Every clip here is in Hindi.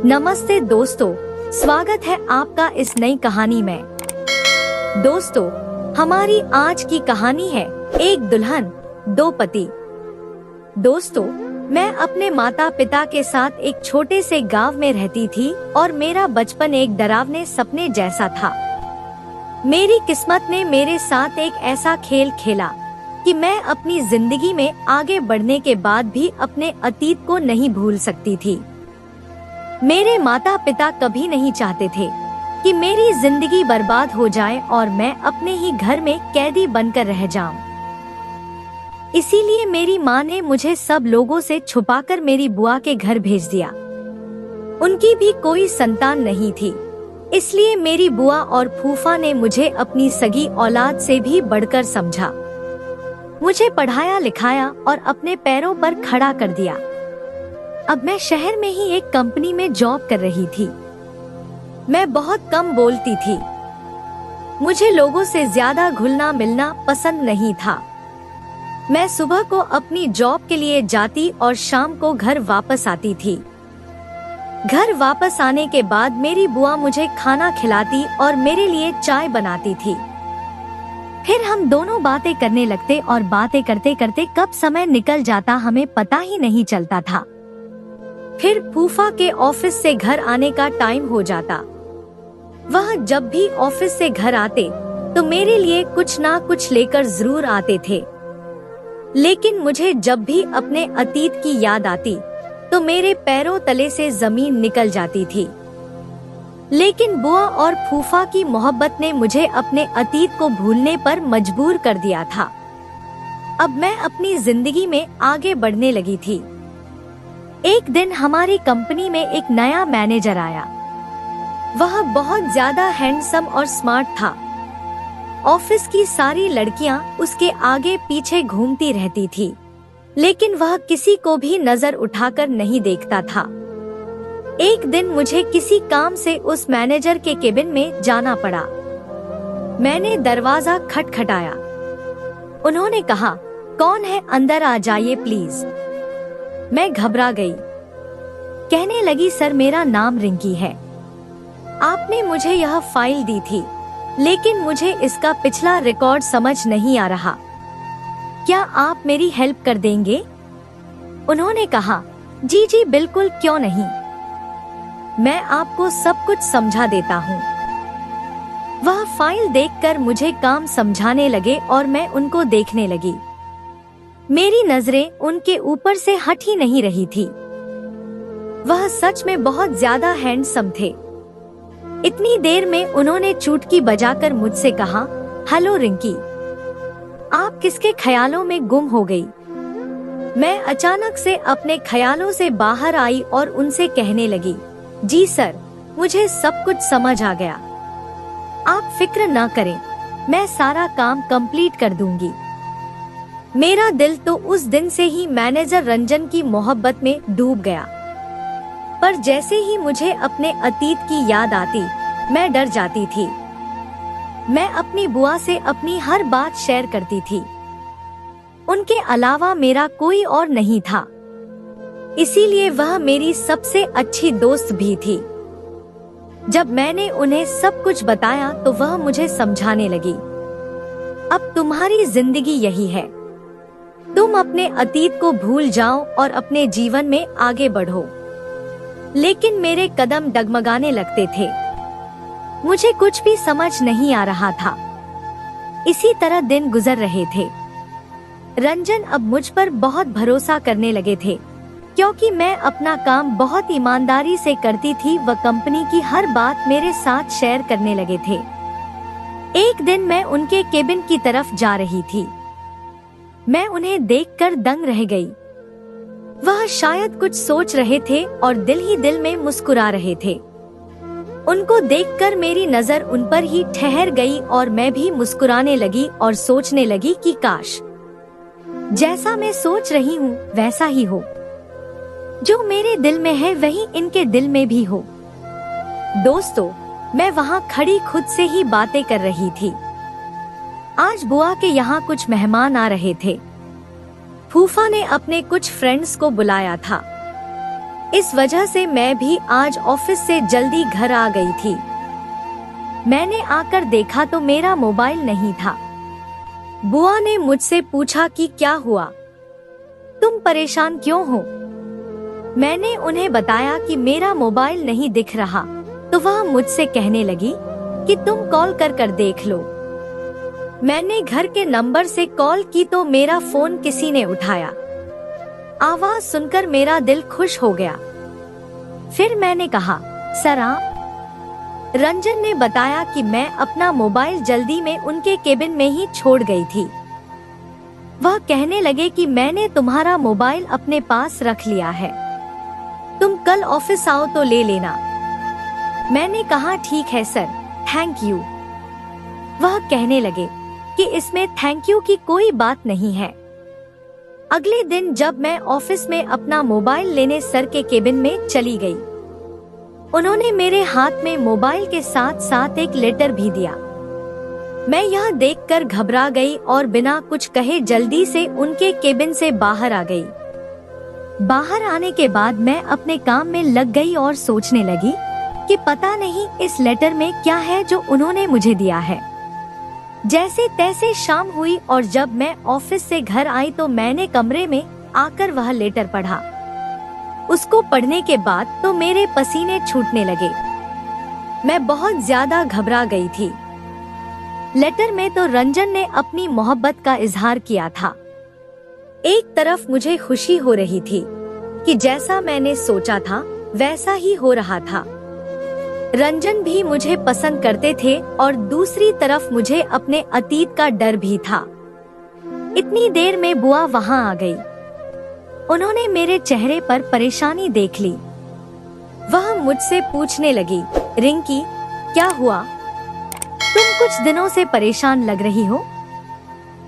नमस्ते दोस्तों, स्वागत है आपका इस नई कहानी में। दोस्तों, हमारी आज की कहानी है एक दुल्हन दो पति। दोस्तों, मैं अपने माता पिता के साथ एक छोटे से गांव में रहती थी और मेरा बचपन एक डरावने सपने जैसा था। मेरी किस्मत ने मेरे साथ एक ऐसा खेल खेला कि मैं अपनी जिंदगी में आगे बढ़ने के बाद भी अपने अतीत को नहीं भूल सकती थी। मेरे माता पिता कभी नहीं चाहते थे कि मेरी जिंदगी बर्बाद हो जाए और मैं अपने ही घर में कैदी बनकर रह जाऊं। इसीलिए मेरी माँ ने मुझे सब लोगों से छुपाकर मेरी बुआ के घर भेज दिया। उनकी भी कोई संतान नहीं थी, इसलिए मेरी बुआ और फूफा ने मुझे अपनी सगी औलाद से भी बढ़कर समझा। मुझे पढ़ाया लिखाया और अपने पैरों पर खड़ा कर दिया। अब मैं शहर में ही एक कंपनी में जॉब कर रही थी। मैं बहुत कम बोलती थी। मुझे लोगों से ज्यादा घुलना मिलना पसंद नहीं था। मैं सुबह को अपनी जॉब के लिए जाती और शाम को घर वापस आती थी। घर वापस आने के बाद मेरी बुआ मुझे खाना खिलाती और मेरे लिए चाय बनाती थी। फिर हम दोनों बातें करने लगते और बातें करते करते कब समय निकल जाता हमें पता ही नहीं चलता था। फिर फूफा के ऑफिस से घर आने का टाइम हो जाता। वह जब भी ऑफिस से घर आते तो मेरे लिए कुछ ना कुछ लेकर जरूर आते थे। लेकिन मुझे जब भी अपने अतीत की याद आती तो मेरे पैरों तले से जमीन निकल जाती थी। लेकिन बुआ और फूफा की मोहब्बत ने मुझे अपने अतीत को भूलने पर मजबूर कर दिया था। अब मैं अपनी जिंदगी में आगे बढ़ने लगी थी। एक दिन हमारी कंपनी में एक नया मैनेजर आया। वह बहुत ज्यादा हैंडसम और स्मार्ट था। ऑफिस की सारी लड़कियां उसके आगे पीछे घूमती रहती थी, लेकिन वह किसी को भी नजर उठाकर नहीं देखता था। एक दिन मुझे किसी काम से उस मैनेजर के केबिन में जाना पड़ा। मैंने दरवाजा खटखटाया। उन्होंने कहा, कौन है, अंदर आ जाइए प्लीज। मैं घबरा गई। कहने लगी, सर मेरा नाम रिंकी है। आपने मुझे यह फाइल दी थी, लेकिन मुझे इसका पिछला रिकॉर्ड समझ नहीं आ रहा। क्या आप मेरी हेल्प कर देंगे? उन्होंने कहा, जी जी बिल्कुल, क्यों नहीं, मैं आपको सब कुछ समझा देता हूँ। वह फाइल देखकर मुझे काम समझाने लगे और मैं उनको देखने लगी। मेरी नजरें उनके ऊपर से हट ही नहीं रही थी। वह सच में बहुत ज्यादा हैंडसम थे। इतनी देर में उन्होंने चुटकी बजाकर मुझसे कहा, हेलो रिंकी, आप किसके ख्यालों में गुम हो गई? मैं अचानक से अपने ख्यालों से बाहर आई और उनसे कहने लगी, जी सर, मुझे सब कुछ समझ आ गया। आप फिक्र न करें, मैं सारा काम कंप्लीट कर दूंगी। मेरा दिल तो उस दिन से ही मैनेजर रंजन की मोहब्बत में डूब गया। पर जैसे ही मुझे अपने अतीत की याद आती, मैं डर जाती थी। मैं अपनी बुआ से अपनी हर बात शेयर करती थी। उनके अलावा मेरा कोई और नहीं था, इसीलिए वह मेरी सबसे अच्छी दोस्त भी थी। जब मैंने उन्हें सब कुछ बताया तो वह मुझे समझाने लगी, अब तुम्हारी जिंदगी यही है, तुम अपने अतीत को भूल जाओ और अपने जीवन में आगे बढ़ो। लेकिन मेरे कदम डगमगाने लगते थे। मुझे कुछ भी समझ नहीं आ रहा था। इसी तरह दिन गुजर रहे थे। रंजन अब मुझ पर बहुत भरोसा करने लगे थे, क्योंकि मैं अपना काम बहुत ईमानदारी से करती थी। वह कंपनी की हर बात मेरे साथ शेयर करने लगे थे। एक दिन मैं उनके केबिन की तरफ जा रही थी। मैं उन्हें देखकर दंग रह गई। वह शायद कुछ सोच रहे थे और दिल ही दिल में मुस्कुरा रहे थे। उनको देखकर मेरी नजर उन पर ही ठहर गई और मैं भी मुस्कुराने लगी और सोचने लगी कि काश जैसा मैं सोच रही हूँ वैसा ही हो। जो मेरे दिल में है वही इनके दिल में भी हो। दोस्तों, मैं वहाँ खड़ी खुद से ही बातें कर रही थी। आज बुआ के यहाँ कुछ मेहमान आ रहे थे। फूफा ने अपने कुछ फ्रेंड्स को बुलाया था। इस वजह से मैं भी आज ऑफिस से जल्दी घर आ गई थी। मैंने आकर देखा तो मेरा मोबाइल नहीं था। बुआ ने मुझसे पूछा कि क्या हुआ, तुम परेशान क्यों हो? मैंने उन्हें बताया कि मेरा मोबाइल नहीं दिख रहा, तो वह मुझसे कहने लगी कि तुम कॉल कर देख लो। मैंने घर के नंबर से कॉल की तो मेरा फोन किसी ने उठाया। आवाज सुनकर मेरा दिल खुश हो गया। फिर मैंने कहा, सर आप? रंजन ने बताया कि मैं अपना मोबाइल जल्दी में उनके केबिन में ही छोड़ गई थी। वह कहने लगे कि मैंने तुम्हारा मोबाइल अपने पास रख लिया है, तुम कल ऑफिस आओ तो ले लेना। मैंने कहा ठीक है सर, थैंक यू। वह कहने लगे कि इसमें थैंक यू की कोई बात नहीं है। अगले दिन जब मैं ऑफिस में अपना मोबाइल लेने सर के केबिन में चली गई, उन्होंने मेरे हाथ में मोबाइल के साथ साथ एक लेटर भी दिया। मैं यह देखकर घबरा गई और बिना कुछ कहे जल्दी से उनके केबिन से बाहर आ गई। बाहर आने के बाद मैं अपने काम में लग गई और सोचने लगी कि पता नहीं इस लेटर में क्या है जो उन्होंने मुझे दिया है। जैसे तैसे शाम हुई और जब मैं ऑफिस से घर आई तो मैंने कमरे में आकर वह लेटर पढ़ा। उसको पढ़ने के बाद तो मेरे पसीने छूटने लगे। मैं बहुत ज्यादा घबरा गई थी। लेटर में तो रंजन ने अपनी मोहब्बत का इजहार किया था। एक तरफ मुझे खुशी हो रही थी कि जैसा मैंने सोचा था वैसा ही हो रहा था, रंजन भी मुझे पसंद करते थे, और दूसरी तरफ मुझे अपने अतीत का डर भी था। इतनी देर में बुआ वहां आ गई। उन्होंने मेरे चेहरे पर परेशानी देख ली। वह मुझसे पूछने लगी, रिंकी क्या हुआ, तुम कुछ दिनों से परेशान लग रही हो?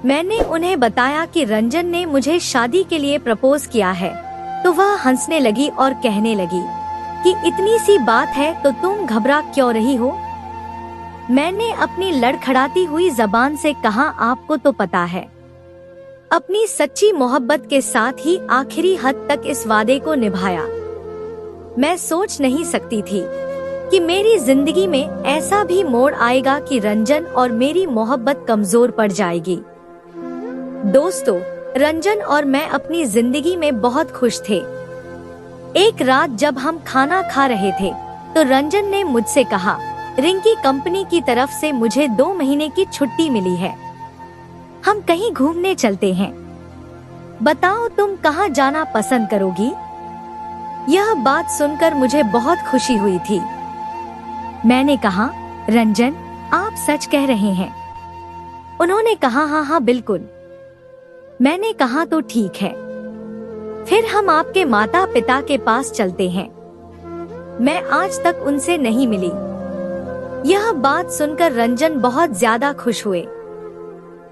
मैंने उन्हें बताया कि रंजन ने मुझे शादी के लिए प्रपोज किया है, तो वह हंसने लगी और कहने लगी कि इतनी सी बात है तो तुम घबरा क्यों रही हो? मैंने अपनी लड़खड़ाती हुई जबान से कहा, आपको तो पता है, अपनी सच्ची मोहब्बत के साथ ही आखिरी हद तक इस वादे को निभाया। मैं सोच नहीं सकती थी कि मेरी जिंदगी में ऐसा भी मोड़ आएगा कि रंजन और मेरी मोहब्बत कमजोर पड़ जाएगी। दोस्तों, रंजन और मैं अपनी जिंदगी में बहुत खुश थे। एक रात जब हम खाना खा रहे थे तो रंजन ने मुझसे कहा, रिंकी कंपनी की तरफ से मुझे 2 महीने की छुट्टी मिली है, हम कहीं घूमने चलते हैं, बताओ तुम कहाँ जाना पसंद करोगी? यह बात सुनकर मुझे बहुत खुशी हुई थी। मैंने कहा, रंजन आप सच कह रहे हैं? उन्होंने कहा, हाँ बिल्कुल। मैंने कहा तो ठीक है, फिर हम आपके माता पिता के पास चलते हैं, मैं आज तक उनसे नहीं मिली। यह बात सुनकर रंजन बहुत ज्यादा खुश हुए।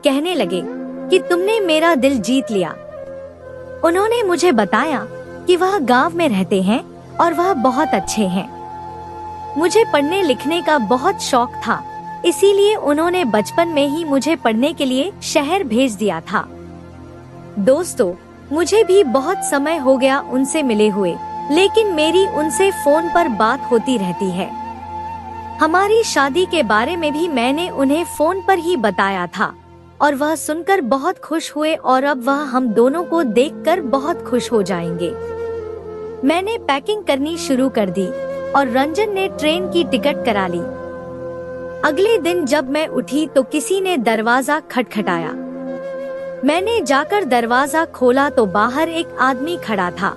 कहने लगे कि तुमने मेरा दिल जीत लिया। उन्होंने मुझे बताया कि वह गांव में रहते हैं और वह बहुत अच्छे हैं। मुझे पढ़ने लिखने का बहुत शौक था, इसीलिए उन्होंने बचपन में ही मुझे पढ़ने के लिए शहर भेज दिया था। दोस्तों, मुझे भी बहुत समय हो गया उनसे मिले हुए, लेकिन मेरी उनसे फोन पर बात होती रहती है। हमारी शादी के बारे में भी मैंने उन्हें फोन पर ही बताया था और वह सुनकर बहुत खुश हुए और अब वह हम दोनों को देखकर बहुत खुश हो जाएंगे। मैंने पैकिंग करनी शुरू कर दी और रंजन ने ट्रेन की टिकट करा ली। अगले दिन जब मैं उठी तो किसी ने दरवाजा खटखटाया। मैंने जाकर दरवाजा खोला तो बाहर एक आदमी खड़ा था।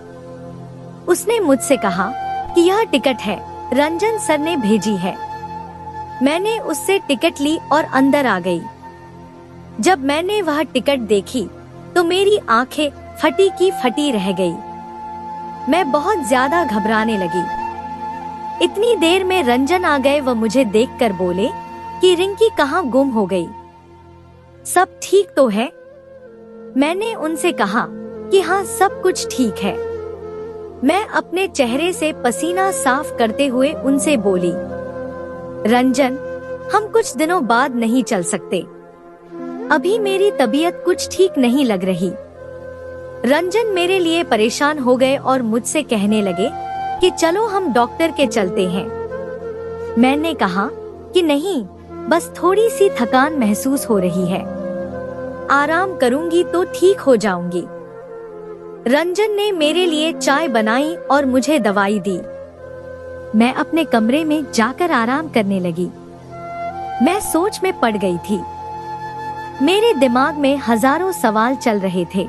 उसने मुझसे कहा कि यह टिकट है, रंजन सर ने भेजी है। मैंने उससे टिकट ली और अंदर आ गई। जब मैंने वह टिकट देखी तो मेरी आंखें फटी की फटी रह गई। मैं बहुत ज्यादा घबराने लगी। इतनी देर में रंजन आ गए। वह मुझे देखकर बोले कि रिंकी कहाँ गुम हो गई, सब ठीक तो है? मैंने उनसे कहा कि हाँ सब कुछ ठीक है। मैं अपने चेहरे से पसीना साफ करते हुए उनसे बोली, रंजन हम कुछ दिनों बाद नहीं चल सकते, अभी मेरी तबीयत कुछ ठीक नहीं लग रही। रंजन मेरे लिए परेशान हो गए और मुझसे कहने लगे कि चलो हम डॉक्टर के चलते हैं। मैंने कहा कि नहीं, बस थोड़ी सी थकान महसूस हो रही है, आराम करूंगी तो ठीक हो जाऊंगी। रंजन ने मेरे लिए चाय बनाई और मुझे दवाई दी। मैं अपने कमरे में जाकर आराम करने लगी। मैं सोच में पड़ गई थी। मेरे दिमाग में हजारों सवाल चल रहे थे।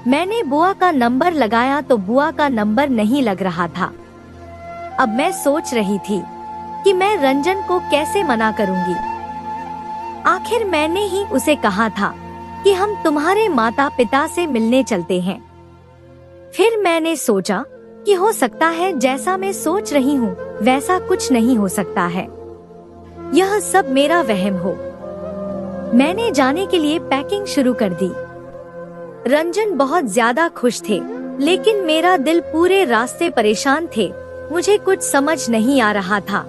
मैंने बुआ का नंबर लगाया तो बुआ का नंबर नहीं लग रहा था। अब मैं सोच रही थी कि मैं रंजन को कैसे मना करूंगी। आखिर मैंने ही उसे कहा था कि हम तुम्हारे माता पिता से मिलने चलते हैं। फिर मैंने सोचा कि हो सकता है जैसा मैं सोच रही हूँ वैसा कुछ नहीं हो सकता है, यह सब मेरा वहम हो। मैंने जाने के लिए पैकिंग शुरू कर दी। रंजन बहुत ज्यादा खुश थे, लेकिन मेरा दिल पूरे रास्ते परेशान थे। मुझे कुछ समझ नहीं आ रहा था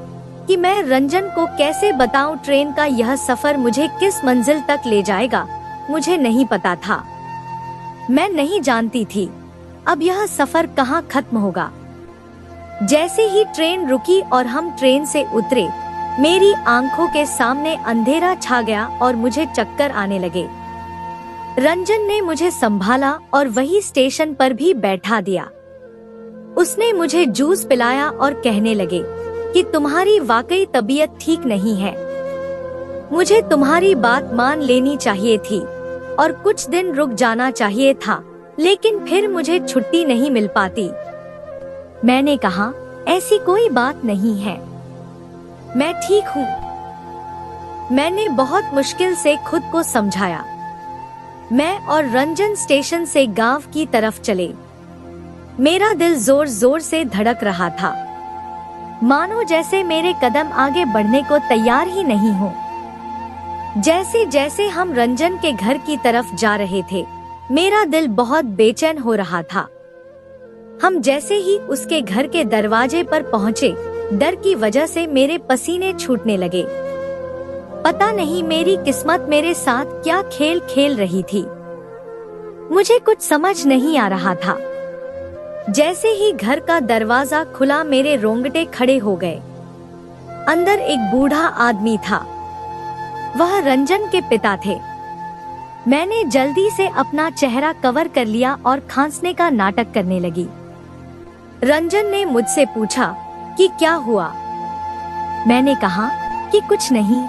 कि मैं रंजन को कैसे बताऊं ट्रेन का यह सफर मुझे किस मंजिल तक ले जाएगा। मुझे नहीं पता था। मैं नहीं जानती थी अब यह सफर कहाँ खत्म होगा। जैसे ही ट्रेन रुकी और हम ट्रेन से उतरे, मेरी आंखों के सामने अंधेरा छा गया और मुझे चक्कर आने लगे। रंजन ने मुझे संभाला और वही स्टेशन पर भी बैठा दिया। उसने मुझे जूस पिलाया और कहने लगे कि तुम्हारी वाकई तबीयत ठीक नहीं है, मुझे तुम्हारी बात मान लेनी चाहिए थी और कुछ दिन रुक जाना चाहिए था, लेकिन फिर मुझे छुट्टी नहीं मिल पाती। मैंने कहा ऐसी कोई बात नहीं है, मैं ठीक हूँ। मैंने बहुत मुश्किल से खुद को समझाया। मैं और रंजन स्टेशन से गांव की तरफ चले। मेरा दिल जोर जोर से धड़क रहा था, मानो जैसे मेरे कदम आगे बढ़ने को तैयार ही नहीं हो। जैसे जैसे हम रंजन के घर की तरफ जा रहे थे, मेरा दिल बहुत बेचैन हो रहा था। हम जैसे ही उसके घर के दरवाजे पर पहुँचे, डर की वजह से मेरे पसीने छूटने लगे। पता नहीं मेरी किस्मत मेरे साथ क्या खेल खेल रही थी। मुझे कुछ समझ नहीं आ रहा था। जैसे ही घर का दरवाजा खुला, मेरे रोंगटे खड़े हो गए। अंदर एक बूढ़ा आदमी था। वह रंजन के पिता थे। मैंने जल्दी से अपना चेहरा कवर कर लिया और खांसने का नाटक करने लगी। रंजन ने मुझसे पूछा कि क्या हुआ। मैंने कहा कि कुछ नहीं,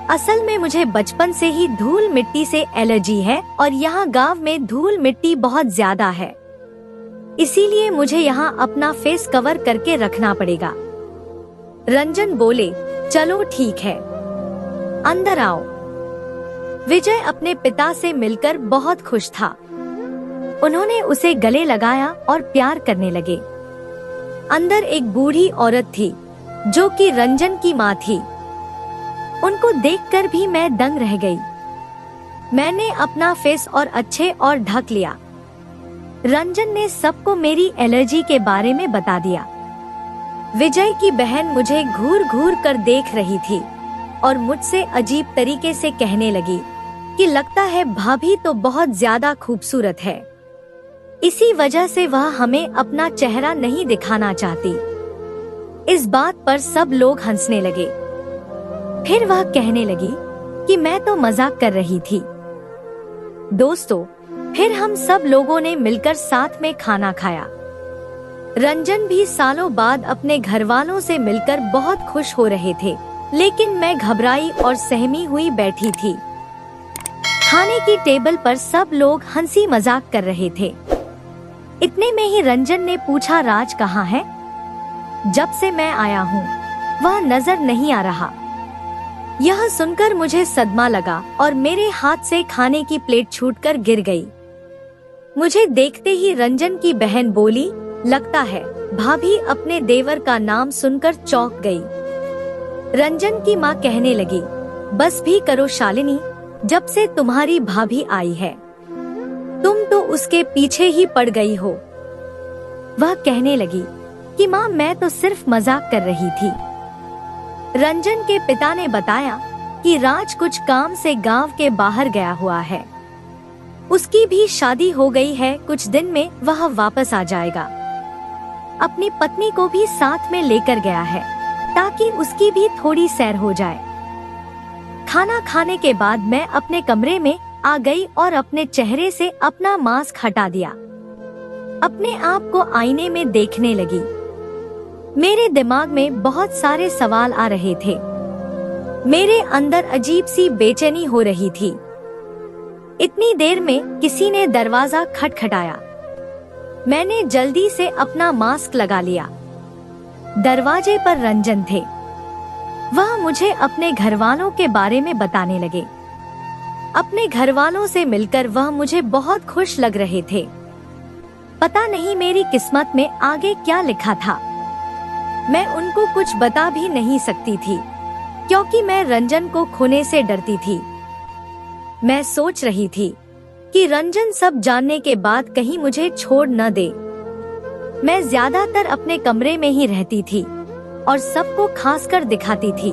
असल में मुझे बचपन से ही धूल मिट्टी से एलर्जी है और यहाँ गांव में धूल मिट्टी बहुत ज्यादा है, इसीलिए मुझे यहाँ अपना फेस कवर करके रखना पड़ेगा। रंजन बोले चलो ठीक है, अंदर आओ। विजय अपने पिता से मिलकर बहुत खुश था। उन्होंने उसे गले लगाया और प्यार करने लगे। अंदर एक बूढ़ी औरत थी जो कि रंजन की माँ थी। उनको देखकर भी मैं दंग रह गई। मैंने अपना फेस और अच्छे और ढक लिया। रंजन ने सबको मेरी एलर्जी के बारे में बता दिया। विजय की बहन मुझे घूर घूर कर देख रही थी और मुझसे अजीब तरीके से कहने लगी कि लगता है भाभी तो बहुत ज्यादा खूबसूरत है, इसी वजह से वह हमें अपना चेहरा नहीं दिखाना चाहती। इस बात पर सब लोग हंसने लगे। फिर वह कहने लगी कि मैं तो मजाक कर रही थी। दोस्तों, फिर हम सब लोगों ने मिलकर साथ में खाना खाया। रंजन भी सालों बाद अपने घर वालों से मिलकर बहुत खुश हो रहे थे, लेकिन मैं घबराई और सहमी हुई बैठी थी। खाने की टेबल पर सब लोग हंसी मजाक कर रहे थे। इतने में ही रंजन ने पूछा राज कहाँ है? जब से मैं आया हूँ वह नजर नहीं आ रहा। यह सुनकर मुझे सदमा लगा और मेरे हाथ से खाने की प्लेट छूटकर गिर गई। मुझे देखते ही रंजन की बहन बोली, लगता है भाभी अपने देवर का नाम सुनकर चौंक गई। रंजन की माँ कहने लगी, बस भी करो शालिनी, जब से तुम्हारी भाभी आई है तुम तो उसके पीछे ही पड़ गई हो। वह कहने लगी कि माँ मैं तो सिर्फ मजाक कर रही थी। रंजन के पिता ने बताया कि राज कुछ काम से गांव के बाहर गया हुआ है। उसकी भी शादी हो गई है, कुछ दिन में वह वापस आ जाएगा। अपनी पत्नी को भी साथ में लेकर गया है ताकि उसकी भी थोड़ी सैर हो जाए। खाना खाने के बाद मैं अपने कमरे में आ गई और अपने चेहरे से अपना मास्क हटा दिया। अपने आप को आईने में देखने लगी। मेरे दिमाग में बहुत सारे सवाल आ रहे थे। मेरे अंदर अजीब सी बेचैनी हो रही थी। इतनी देर में किसी ने दरवाजा खटखटाया। मैंने जल्दी से अपना मास्क लगा लिया। दरवाजे पर रंजन थे। वह मुझे अपने घरवालों के बारे में बताने लगे। अपने घरवालों से मिलकर वह मुझे बहुत खुश लग रहे थे। पता नहीं मेरी किस्मत में आगे क्या लिखा था। मैं उनको कुछ बता भी नहीं सकती थी क्योंकि मैं रंजन को खोने से डरती थी। मैं सोच रही थी कि रंजन सब जानने के बाद कहीं मुझे छोड़ न दे। मैं ज्यादातर अपने कमरे में ही रहती थी और सबको खासकर दिखाती थी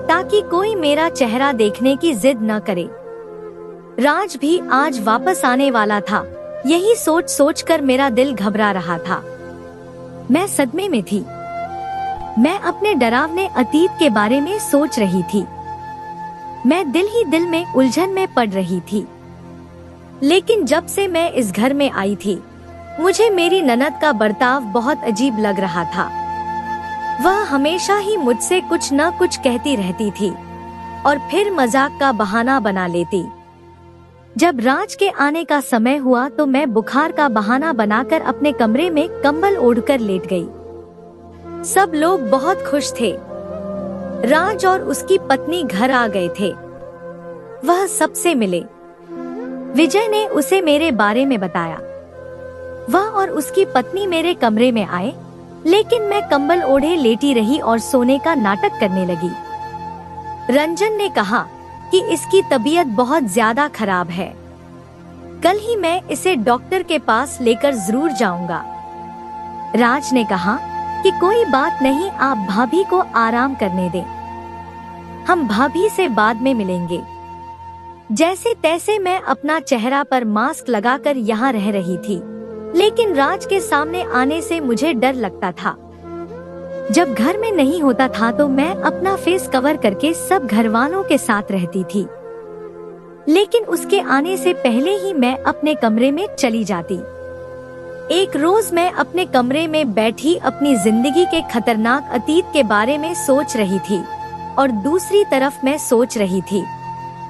ताकि कोई मेरा चेहरा देखने की जिद न करे। राज भी आज वापस आने वाला था। यही सोच सोच कर मेरा दिल घबरा रहा था। मैं सदमे में थी। मैं अपने डरावने अतीत के बारे में सोच रही थी। मैं दिल ही दिल में उलझन में पड़ रही थी। लेकिन जब से मैं इस घर में आई थी, मुझे मेरी ननद का बर्ताव बहुत अजीब लग रहा था। वह हमेशा ही मुझसे कुछ न कुछ कहती रहती थी और फिर मजाक का बहाना बना लेती। जब राज के आने का समय हुआ तो मैं बुखार का बहाना बनाकर अपने कमरे में कंबल ओढ़कर लेट गई। सब लोग बहुत खुश थे। राज और उसकी पत्नी घर आ गए थे। वह सबसे मिले। विजय ने उसे मेरे बारे में बताया। वह और उसकी पत्नी मेरे कमरे में आए, लेकिन मैं कंबल ओढ़े लेटी रही और सोने का नाटक करने लगी। रंजन ने कहा कि इसकी तबीयत बहुत ज्यादा खराब है। कल ही मैं इसे डॉक्टर के पास लेकर जरूर जाऊंगा। राज ने कहा कि कोई बात नहीं, आप भाभी को आराम करने दें। हम भाभी से बाद में मिलेंगे। जैसे तैसे मैं अपना चेहरा पर मास्क लगाकर यहाँ रह रही थी, लेकिन राज के सामने आने से मुझे डर लगता था। जब घर में नहीं होता था तो मैं अपना फेस कवर करके सब घर वालों के साथ रहती थी, लेकिन उसके आने से पहले ही मैं अपने कमरे में चली जाती। एक रोज मैं अपने कमरे में बैठी अपनी जिंदगी के खतरनाक अतीत के बारे में सोच रही थी और दूसरी तरफ मैं सोच रही थी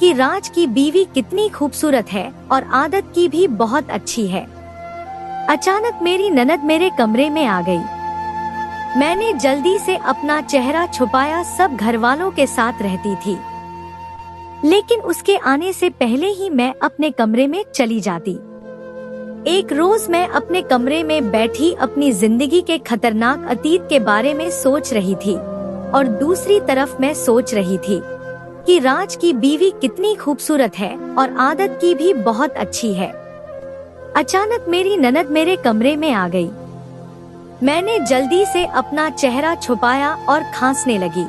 कि राज की बीवी कितनी खूबसूरत है और आदत की भी बहुत अच्छी है। अचानक मेरी ननद मेरे कमरे में आ गई। मैंने जल्दी से अपना चेहरा छुपाया। सब घर वालों के साथ रहती थी, लेकिन उसके आने से पहले ही मैं अपने कमरे में चली जाती। एक रोज मैं अपने कमरे में बैठी अपनी जिंदगी के खतरनाक अतीत के बारे में सोच रही थी और दूसरी तरफ मैं सोच रही थी कि राज की बीवी कितनी खूबसूरत है और आदत की भी बहुत अच्छी है। अचानक मेरी ननद मेरे कमरे में आ गई। मैंने जल्दी से अपना चेहरा छुपाया और खांसने लगी।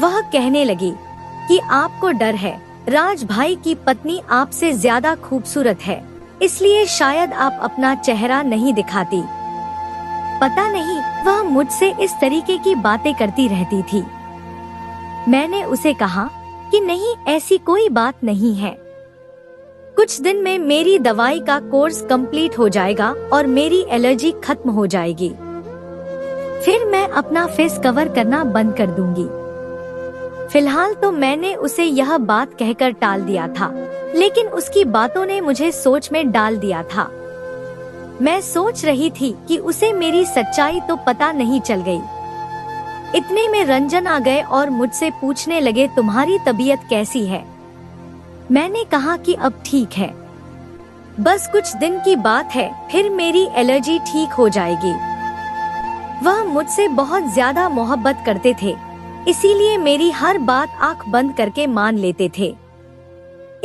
वह कहने लगी कि आपको डर है, राज भाई की पत्नी आपसे ज्यादा खूबसूरत है, इसलिए शायद आप अपना चेहरा नहीं दिखाती। पता नहीं वह मुझसे इस तरीके की बातें करती रहती थी। मैंने उसे कहा कि नहीं, ऐसी कोई बात नहीं है। कुछ दिन में मेरी दवाई का कोर्स कंप्लीट हो जाएगा और मेरी एलर्जी खत्म हो जाएगी। फिर मैं अपना फेस कवर करना बंद कर दूंगी। फिलहाल तो मैंने उसे यह बात कहकर टाल दिया था, लेकिन उसकी बातों ने मुझे सोच में डाल दिया था। मैं सोच रही थी कि उसे मेरी सच्चाई तो पता नहीं चल गई। इतने में रंजन आ गए और मुझसे पूछने लगे, तुम्हारी तबीयत कैसी है? मैंने कहा कि अब ठीक है, बस कुछ दिन की बात है, फिर मेरी एलर्जी ठीक हो जाएगी। वह मुझसे बहुत ज्यादा मोहब्बत करते थे, इसीलिए मेरी हर बात आंख बंद करके मान लेते थे।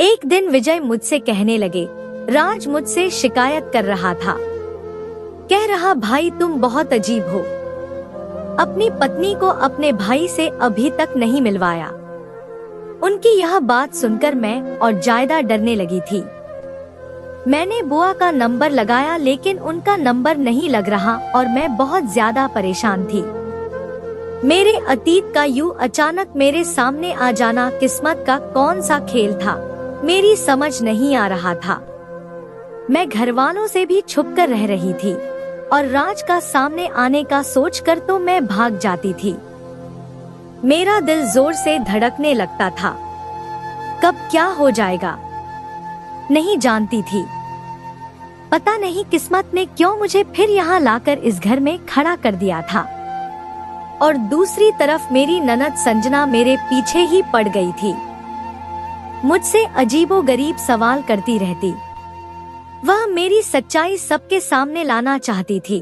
एक दिन विजय मुझसे कहने लगे, राज मुझसे शिकायत कर रहा था। कह रहा, भाई तुम बहुत अजीब हो, अपनी पत्नी को अपने भाई से अभी तक नहीं मिलवाया। उनकी यह बात सुनकर मैं और ज्यादा डरने लगी थी। मैंने बुआ का नंबर लगाया लेकिन उनका नंबर नहीं लग रहा और मैं बहुत ज्यादा परेशान थी। मेरे अतीत का यूं अचानक मेरे सामने आ जाना किस्मत का कौन सा खेल था, मेरी समझ नहीं आ रहा था। मैं घर वालों से भी छुप कर रह रही थी और राज का सामने आने का सोचकर तो मैं भाग जाती थी। मेरा दिल जोर से धड़कने लगता था। कब क्या हो जाएगा नहीं जानती थी। पता नहीं किस्मत ने क्यों मुझे फिर यहाँ लाकर इस घर में खड़ा कर दिया था। और दूसरी तरफ मेरी ननद संजना मेरे पीछे ही पड़ गई थी। मुझसे अजीबोगरीब सवाल करती रहती। वह मेरी सच्चाई सबके सामने लाना चाहती थी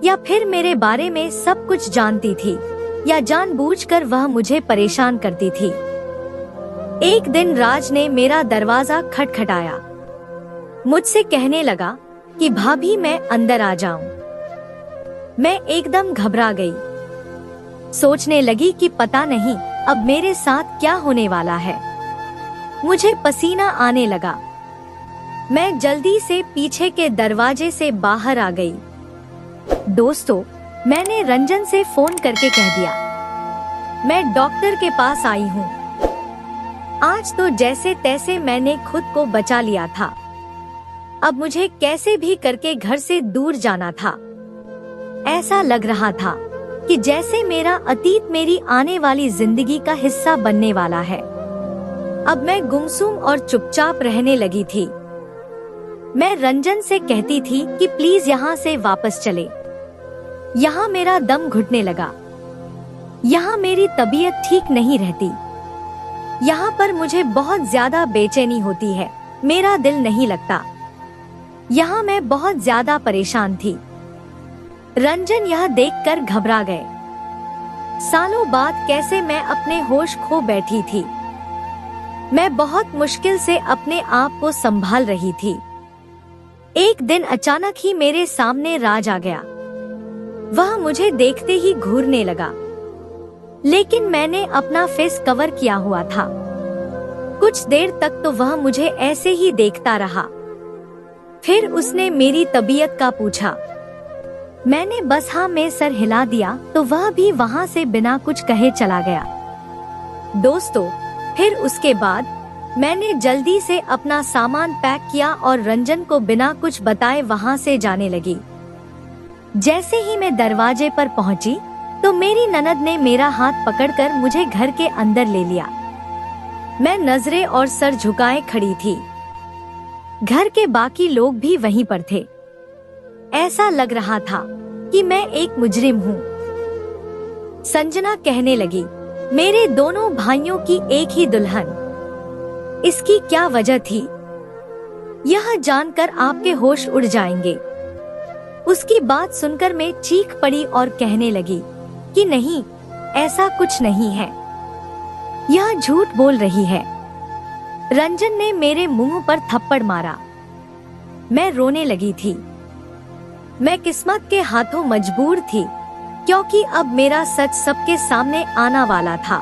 या फिर मेरे बारे में सब कुछ जानती थी या जानबूझकर वह मुझे परेशान करती थी। एक दिन राज ने मेरा दरवाजा खटखटाया। मुझसे कहने लगा कि भाभी मैं अंदर आ जाऊं। मैं एकदम घबरा गई। सोचने लगी कि पता नहीं अब मेरे साथ क्या होने वाला है। मुझे पसीना आने लगा। मैं जल्दी से पीछे के दरवाजे से बाहर आ गई। दोस्तों, मैंने रंजन से फोन करके कह दिया मैं डॉक्टर के पास आई हूँ। आज तो जैसे तैसे मैंने खुद को बचा लिया था। अब मुझे कैसे भी करके घर से दूर जाना था। ऐसा लग रहा था कि जैसे मेरा अतीत मेरी आने वाली जिंदगी का हिस्सा बनने वाला है। अब मैं गुमसुम और चुपचाप रहने लगी थी। मैं रंजन से कहती थी कि प्लीज यहाँ से वापस चले। यहाँ मेरा दम घुटने लगा। यहाँ मेरी तबीयत ठीक नहीं रहती। यहाँ पर मुझे बहुत ज्यादा बेचैनी होती है, मेरा दिल नहीं लगता। यहाँ मैं बहुत ज्यादा परेशान थी। रंजन यह देखकर घबरा गए। सालों बाद कैसे मैं अपने होश खो बैठी थी। मैं बहुत मुश्किल से अपने आप को संभाल रही थी। एक दिन अचानक ही मेरे सामने राज आ गया। वह मुझे देखते ही घूरने लगा, लेकिन मैंने अपना फेस कवर किया हुआ था। कुछ देर तक तो वह मुझे ऐसे ही देखता रहा। फिर उसने मेरी तबीयत का पूछा। मैंने बस हाँ में सर हिला दिया तो वह भी वहाँ से बिना कुछ कहे चला गया। दोस्तों, फिर उसके बाद मैंने जल्दी से अपना सामान पैक किया और रंजन को बिना कुछ बताए वहाँ से जाने लगी। जैसे ही मैं दरवाजे पर पहुँची तो मेरी ननद ने मेरा हाथ पकड़कर मुझे घर के अंदर ले लिया। मैं नजरें और सर झुकाए खड़ी थी। घर के बाकी लोग भी वहीं पर थे। ऐसा लग रहा था कि मैं एक मुजरिम हूँ। संजना कहने लगी, मेरे दोनों भाइयों की एक ही दुल्हन, इसकी क्या वजह थी? यह जानकर आपके होश उड़ जाएंगे। उसकी बात सुनकर मैं चीख पड़ी और कहने लगी कि नहीं, ऐसा कुछ नहीं है, यह झूठ बोल रही है। रंजन ने मेरे मुंह पर थप्पड़ मारा। मैं रोने लगी थी। मैं किस्मत के हाथों मजबूर थी, क्योंकि अब मेरा सच सबके सामने आना वाला था।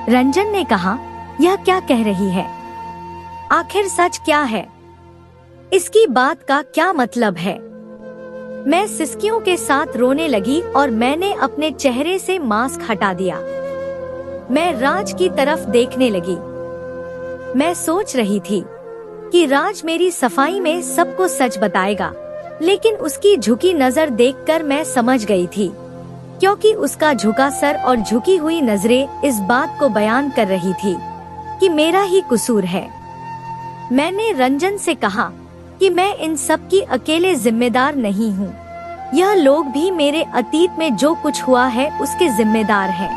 रंजन ने कहा, यह क्या कह रही है? आखिर सच क्या है? इसकी बात का क्या मतलब है? मैं सिसकियों के साथ रोने लगी और मैंने अपने चेहरे से मास्क हटा दिया। मैं राज की तरफ देखने लगी। मैं सोच रही थी कि राज मेरी सफाई में सबको सच बताएगा, लेकिन उसकी झुकी नजर देखकर मैं समझ गई थी, क्योंकि उसका झुका सर और झुकी हुई नजरें इस बात को बयान कर रही थी कि मेरा ही कसूर है। मैंने रंजन से कहा कि मैं इन सब की अकेले जिम्मेदार नहीं हूँ। यह लोग भी मेरे अतीत में जो कुछ हुआ है उसके जिम्मेदार हैं।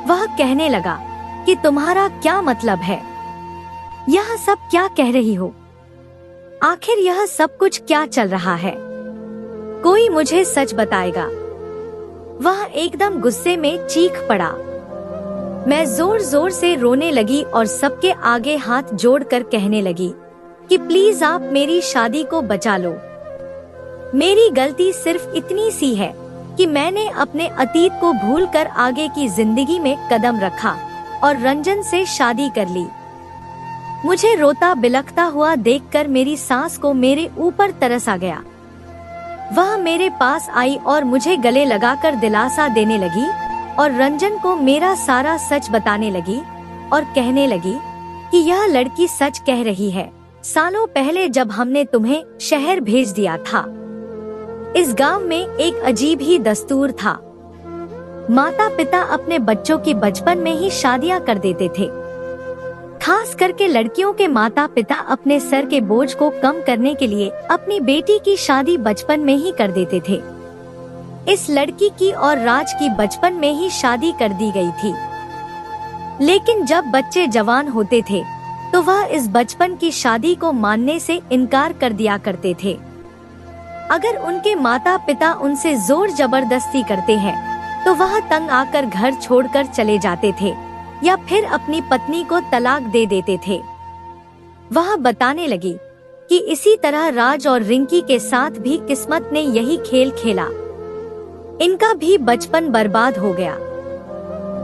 वह कहने लगा कि तुम्हारा क्या मतलब है? यह सब क्या कह रही हो? आखिर यह सब कुछ क्या चल रहा है? कोई मुझे सच बताएगा। वह एकदम गुस्से में चीख पड़ा। मैं जोर जोर से रोने लगी और सबके आगे हाथ जोड़कर कहने लगी कि प्लीज आप मेरी शादी को बचा लो। मेरी गलती सिर्फ इतनी सी है कि मैंने अपने अतीत को भूलकर आगे की जिंदगी में कदम रखा और रंजन से शादी कर ली। मुझे रोता बिलखता हुआ देखकर मेरी सास को मेरे ऊपर तरस आ गया। वह मेरे पास आई और मुझे गले लगाकर दिलासा देने लगी और रंजन को मेरा सारा सच बताने लगी और कहने लगी कि यह लड़की सच कह रही है। सालों पहले जब हमने तुम्हें शहर भेज दिया था, इस गांव में एक अजीब ही दस्तूर था। माता पिता अपने बच्चों की बचपन में ही शादियां कर देते थे। खास करके लड़कियों के माता पिता अपने सर के बोझ को कम करने के लिए अपनी बेटी की शादी बचपन में ही कर देते थे। इस लड़की की और राज की बचपन में ही शादी कर दी गई थी। लेकिन जब बच्चे जवान होते थे तो वह इस बचपन की शादी को मानने से इनकार कर दिया करते थे। अगर उनके माता पिता उनसे जोर जबरदस्ती करते हैं तो वह तंग आकर घर छोड़कर चले जाते थे या फिर अपनी पत्नी को तलाक दे देते थे। वह बताने लगी कि इसी तरह राज और रिंकी के साथ भी किस्मत ने यही खेल खेला। इनका भी बचपन बर्बाद हो गया।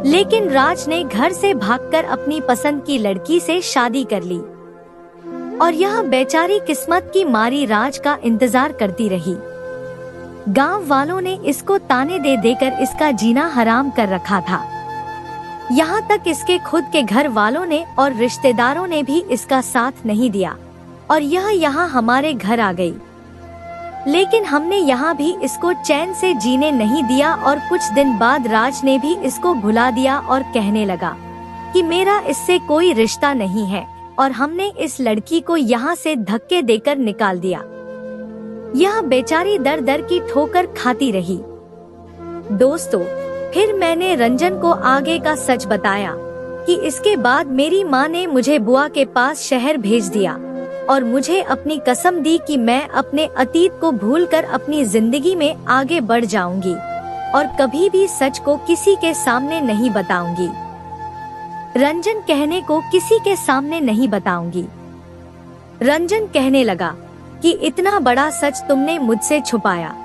लेकिन राज ने घर से भागकर अपनी पसंद की लड़की से शादी कर ली और यह बेचारी किस्मत की मारी राज का इंतजार करती रही। गांव वालों ने इसको ताने दे देकर इसका जीना हराम कर रखा था। यहाँ तक इसके खुद के घर वालों ने और रिश्तेदारों ने भी इसका साथ नहीं दिया और यह यहाँ हमारे घर आ गई। लेकिन हमने यहाँ भी इसको चैन से जीने नहीं दिया और कुछ दिन बाद राज ने भी इसको भुला दिया और कहने लगा कि मेरा इससे कोई रिश्ता नहीं है और हमने इस लड़की को यहाँ से धक्के देकर निकाल दिया। यह बेचारी दर दर की ठोकर खाती रही। दोस्तों, फिर मैंने रंजन को आगे का सच बताया कि इसके बाद मेरी माँ ने मुझे बुआ के पास शहर भेज दिया और मुझे अपनी कसम दी कि मैं अपने अतीत को भूलकर अपनी जिंदगी में आगे बढ़ जाऊंगी और कभी भी सच को किसी के सामने नहीं बताऊंगी। रंजन कहने को किसी के सामने नहीं बताऊंगी। रंजन कहने लगा कि इतना बड़ा सच तुमने मुझसे छुपाया।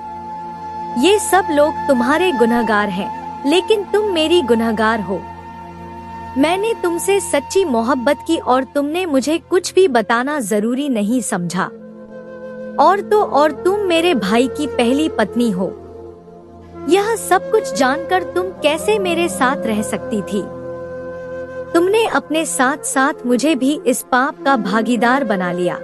ये सब लोग तुम्हारे गुनहगार हैं, लेकिन तुम मेरी गुनहगार हो। मैंने तुमसे सच्ची मोहब्बत की और तुमने मुझे कुछ भी बताना जरूरी नहीं समझा। और तो और तुम मेरे भाई की पहली पत्नी हो। यह सब कुछ जानकर तुम कैसे मेरे साथ रह सकती थी? तुमने अपने साथ साथ मुझे भी इस पाप का भागीदार बना लिया।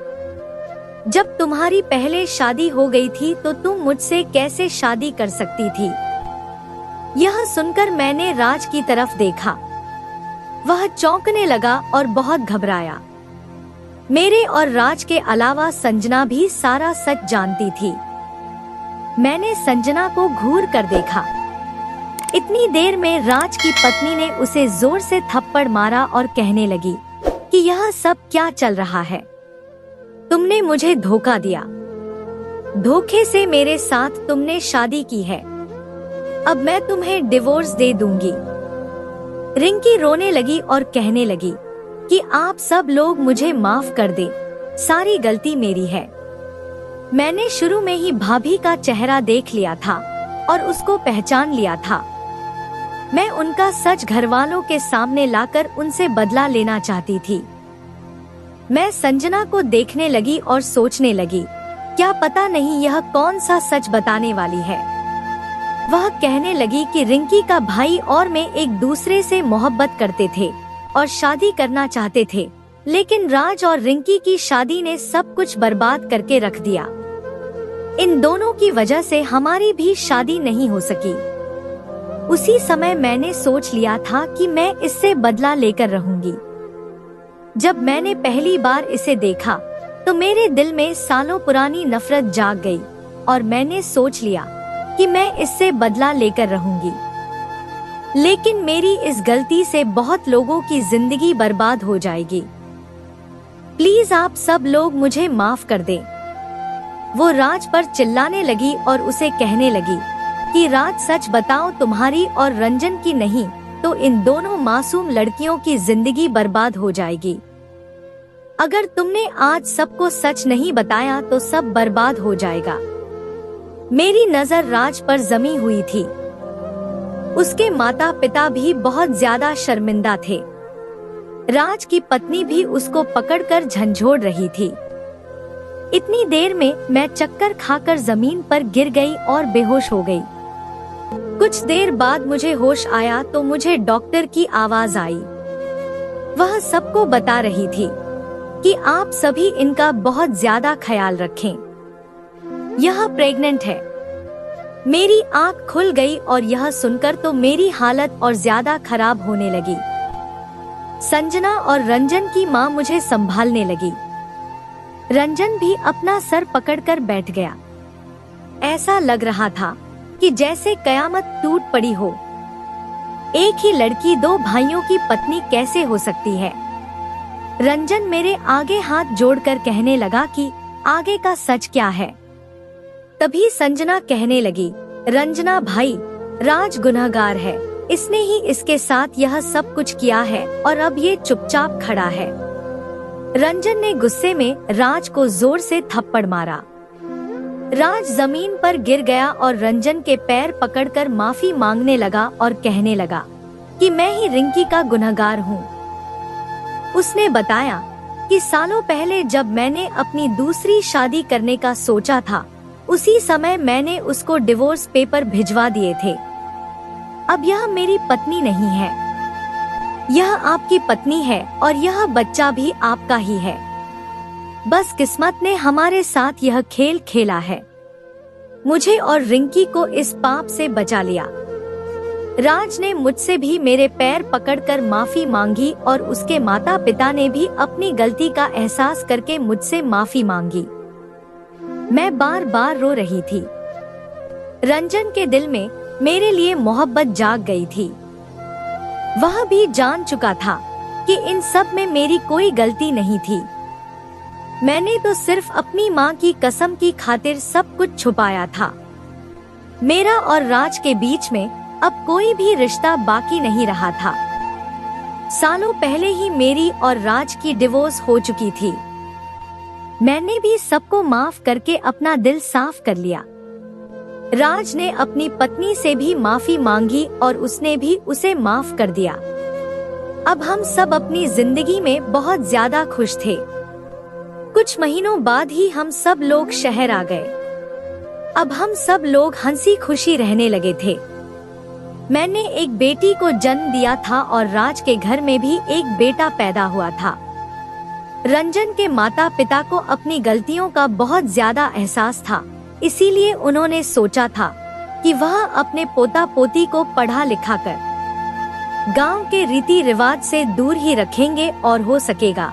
जब तुम्हारी पहले शादी हो गई थी तो तुम मुझसे कैसे शादी कर सकती थी? यह सुनकर मैंने राज की तरफ देखा। वह चौंकने लगा और बहुत घबराया। मेरे और राज के अलावा संजना भी सारा सच जानती थी। मैंने संजना को घूर कर देखा। इतनी देर में राज की पत्नी ने उसे जोर से थप्पड़ मारा और कहने लगी कि यह सब क्या चल रहा है? तुमने मुझे धोखा दिया। धोखे से मेरे साथ तुमने शादी की है। अब मैं तुम्हें डिवोर्स दे दूंगी। रिंकी रोने लगी और कहने लगी कि आप सब लोग मुझे माफ कर दे, सारी गलती मेरी है। मैंने शुरू में ही भाभी का चेहरा देख लिया था और उसको पहचान लिया था। मैं उनका सच घरवालों के सामने लाकर उनसे बदला लेना चाहती थी। मैं संजना को देखने लगी और सोचने लगी, क्या पता नहीं यह कौन सा सच बताने वाली है। वह कहने लगी कि रिंकी का भाई और मैं एक दूसरे से मोहब्बत करते थे और शादी करना चाहते थे, लेकिन राज और रिंकी की शादी ने सब कुछ बर्बाद करके रख दिया। इन दोनों की वजह से हमारी भी शादी नहीं हो सकी। उसी समय मैंने सोच लिया था कि मैं इससे बदला लेकर रहूंगी। जब मैंने पहली बार इसे देखा तो मेरे दिल में सालों पुरानी नफरत जाग गई और मैंने सोच लिया कि मैं इससे बदला लेकर रहूंगी। लेकिन मेरी इस गलती से बहुत लोगों की जिंदगी बर्बाद हो जाएगी। प्लीज आप सब लोग मुझे माफ कर दें। वो राज पर चिल्लाने लगी और उसे कहने लगी कि राज सच बताओ, तुम्हारी और रंजन की नहीं तो इन दोनों मासूम लड़कियों की जिंदगी बर्बाद हो जाएगी। अगर तुमने आज सबको सच नहीं बताया तो सब बर्बाद हो जाएगा। मेरी नजर राज पर जमी हुई थी। उसके माता पिता भी बहुत ज्यादा शर्मिंदा थे। राज की पत्नी भी उसको पकड़कर झंझोड़ रही थी। इतनी देर में मैं चक्कर खाकर जमीन पर गिर गई और बेहोश हो गई। कुछ देर बाद मुझे होश आया तो मुझे डॉक्टर की आवाज आई। वह सबको बता रही थी कि आप सभी इनका बहुत ज्यादा ख्याल रखें, यह प्रेग्नेंट है। मेरी आंख खुल गई और यह सुनकर तो मेरी हालत और ज्यादा खराब होने लगी। संजना और रंजन की माँ मुझे संभालने लगी। रंजन भी अपना सर पकड़कर बैठ गया। ऐसा लग रहा था कि जैसे कयामत टूट पड़ी हो। एक ही लड़की 2 भाइयों की पत्नी कैसे हो सकती है? रंजन मेरे आगे हाथ जोड़कर कहने लगा कि आगे का सच क्या है। तभी संजना कहने लगी, रंजना भाई, राज गुनहगार है, इसने ही इसके साथ यह सब कुछ किया है और अब ये चुपचाप खड़ा है। रंजन ने गुस्से में राज को जोर से थप्पड़ मारा। राज जमीन पर गिर गया और रंजन के पैर पकड़कर माफी मांगने लगा और कहने लगा कि मैं ही रिंकी का गुनहगार हूँ। उसने बताया कि सालों पहले जब मैंने अपनी दूसरी शादी करने का सोचा था, उसी समय मैंने उसको डिवोर्स पेपर भिजवा दिए थे। अब यह मेरी पत्नी नहीं है, यह आपकी पत्नी है और यह बच्चा भी आपका ही है। बस किस्मत ने हमारे साथ यह खेल खेला है। मुझे और रिंकी को इस पाप से बचा लिया। राज ने मुझसे भी मेरे पैर पकड़कर माफी मांगी और उसके माता पिता ने भी अपनी गलती का एहसास करके मुझसे माफी मांगी। मैं बार बार रो रही थी। रंजन के दिल में मेरे लिए मोहब्बत जाग गई थी। वह भी जान चुका था कि इन सब में मेरी कोई गलती नहीं थी। मैंने तो सिर्फ अपनी माँ की कसम की खातिर सब कुछ छुपाया था। मेरा और राज के बीच में अब कोई भी रिश्ता बाकी नहीं रहा था। सालों पहले ही मेरी और राज की डिवोर्स हो चुकी थी। मैंने भी सबको माफ करके अपना दिल साफ कर लिया। राज ने अपनी पत्नी से भी माफी मांगी और उसने भी उसे माफ कर दिया। अब हम सब अपनी जिंदगी में बहुत ज्यादा खुश थे। कुछ महीनों बाद ही हम सब लोग शहर आ गए। अब हम सब लोग हंसी खुशी रहने लगे थे। मैंने एक बेटी को जन्म दिया था और राज के घर में भी एक बेटा पैदा हुआ था। रंजन के माता पिता को अपनी गलतियों का बहुत ज्यादा एहसास था, इसीलिए उन्होंने सोचा था कि वह अपने पोता पोती को पढ़ा लिखा कर गांव के रीति रिवाज से दूर ही रखेंगे और हो सकेगा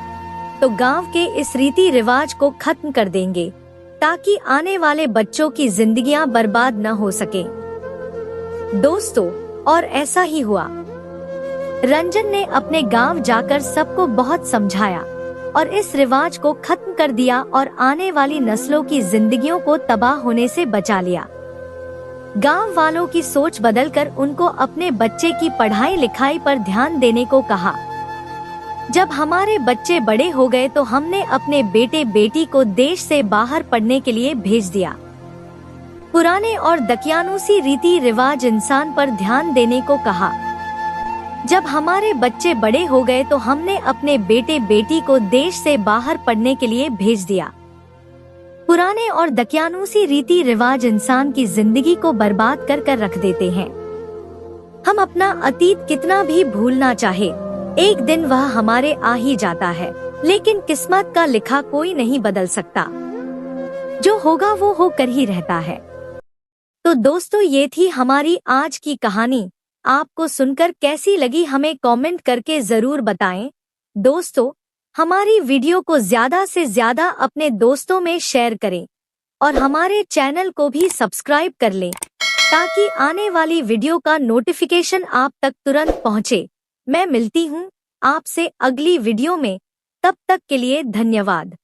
तो गांव के इस रीति रिवाज को खत्म कर देंगे ताकि आने वाले बच्चों की जिंदगियां बर्बाद न हो सके। दोस्तों, और ऐसा ही हुआ। रंजन ने अपने गांव जाकर सबको बहुत समझाया और इस रिवाज को खत्म कर दिया और आने वाली नस्लों की जिंदगियों को तबाह होने से बचा लिया। गांव वालों की सोच बदलकर उनको अपने बच्चे की पढ़ाई लिखाई पर ध्यान देने को कहा। जब हमारे बच्चे बड़े हो गए तो हमने अपने बेटे बेटी को देश से बाहर पढ़ने के लिए भेज दिया। पुराने और दकियानूसी रीति रिवाज इंसान पर ध्यान देने को कहा। जब हमारे बच्चे बड़े हो गए तो हमने अपने बेटे बेटी को देश से बाहर पढ़ने के लिए भेज दिया। पुराने और दकियानूसी रीति रिवाज इंसान की जिंदगी को बर्बाद कर रख देते हैं। हम अपना अतीत कितना भी भूलना चाहे, एक दिन वह हमारे आ ही जाता है, लेकिन किस्मत का लिखा कोई नहीं बदल सकता। जो होगा वो होकर ही रहता है। तो दोस्तों, ये थी हमारी आज की कहानी। आपको सुनकर कैसी लगी हमें कमेंट करके जरूर बताएं। दोस्तों, हमारी वीडियो को ज्यादा से ज्यादा अपने दोस्तों में शेयर करें और हमारे चैनल को भी सब्सक्राइब कर लें ताकि आने वाली वीडियो का नोटिफिकेशन आप तक तुरंत पहुंचे। मैं मिलती हूं आपसे अगली वीडियो में, तब तक के लिए धन्यवाद।